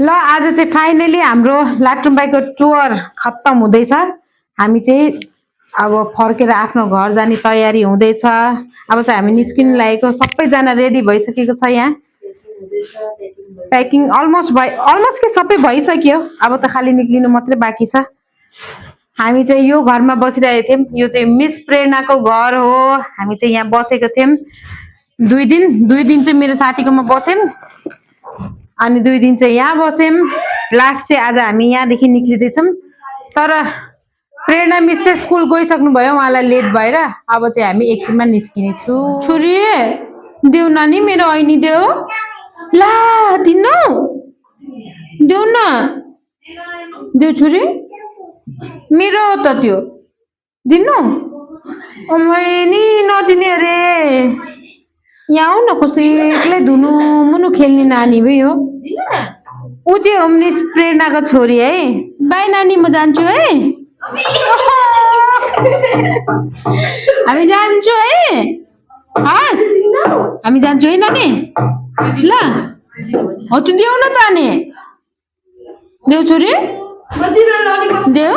ल आज चाहिँ फाइनली हाम्रो लाटुम्बाईको टुर खत्तम हुँदैछ। हामी चाहिँ अब फर्केर आफ्नो घर जाने तयारी हुँदैछ। अब चाहिँ हामी निस्किन लागेको, सबैजना रेडी भइसकेको छ। यहाँ प्याकिङ अलमोस्ट के सबै भइसक्यो। अब त खाली निक्लिनु मात्रै बाँकी छ। हामी चाहिँ यो घरमा बसिरहेको थियौँ। यो चाहिँ मिस प्रेरणाको घर हो। हामी चाहिँ यहाँ बसेको थियौँ 2 दिन चाहिँ मेरो साथीकोमा बस्यौँ अनि 2 दिन चाहिँ यहाँ बस्यौँ। लास्ट चाहिँ आज हामी यहाँदेखि निक्लिँदैछौँ। तर प्रेरणा मिस चाहिँ स्कुल गइसक्नु भयो, उहाँलाई लेट भएर। अब चाहिँ हामी एकछिनमा निस्किने छु। छोरी देऊ नानी, मेरो ऐनी देऊ। ला दिनु देऊ न, देऊ छोरी, मेरो हो त त्यो, दिनु। मैनी नदिने अरे। यहाँ आऊ न, कस्तो एक्लै धुनु मुनु खेल्ने नानी भयो। ऊ चाहिँ हो मिस प्रेरणाको छोरी है। बाई नानी, म जान्छु है। हामी जान्छु है। हस् हामी जान्छु है नानी। ल हो त देऊ न त अनि, देऊ छोरी, देऊ।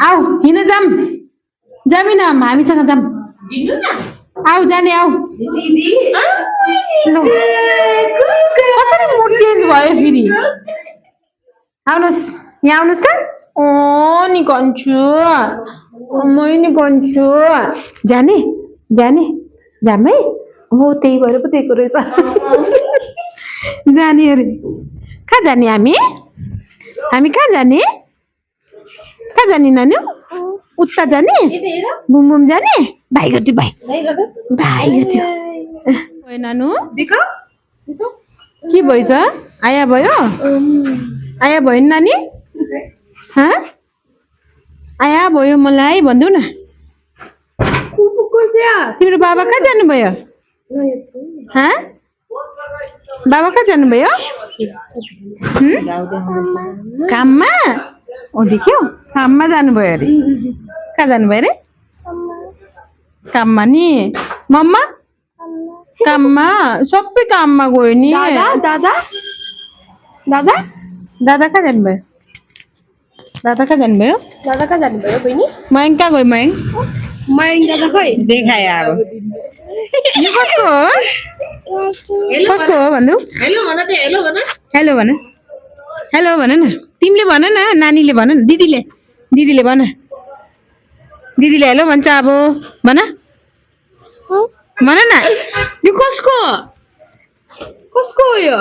आऊ हिँड जाम, जामिन हामीसँग जाम। आऊ जाने, आऊ। कसरी मुड चेन्ज भयो फेरि? आउनुहोस् यहाँ, आउनुहोस् त। नि कन्छु, मै नि कन्छु। जाने जाने जाम है। हो त्यही भएर पो दिएको रहेछ। जाने अरे। कहाँ जाने हामी? हामी कहाँ जाने? कहाँ जाने नानी? उता जाने? बुम बुम जाने? भाइ गयो, भाइ भाइ गयो नानु। के भएछ? आया भयो? आया भयो नानी? हाँ आया भयो मलाई भन्नु न। तिम्रो बाबा कहाँ जानुभयो? हाँ बाबा कहाँ जानुभयो? काममा? देख्यौ काममा जानुभयो अरे। कहाँ जानुभयो अरे? काममा नि। मम्मा काममा, सबै काममा गयो नि। दादा कहाँ जानुभयो? दादा कहाँ जानुभयो? बहिनी? मयङ कहाँ गयो? मयङ दादा खोइ देखायो। अब यो कसको हो? कसको हो भन्नु? हेलो भन त, हेलो भन। हेलो भन, हेलो भन न। तिमीले भन न, नानीले भन न। दिदीले भन। दिदीले हेलो भन्छ। अब भन भन न। यो कसको हो यो?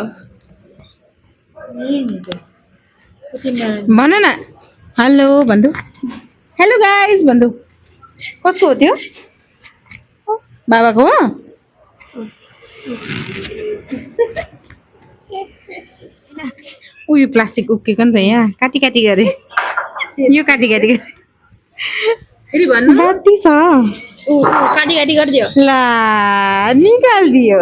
भन न। हेलो भन्नु। हेलो गाइस भन्नु। कसको हो त्यो? बाबाको हो? उयो प्लास्टिक उक्केको नि त यहाँ। काटी गरे यो, काटी गरे फेरि भन्नु। बाटी छ। काटी गरिदियो। ला निकालिदियो।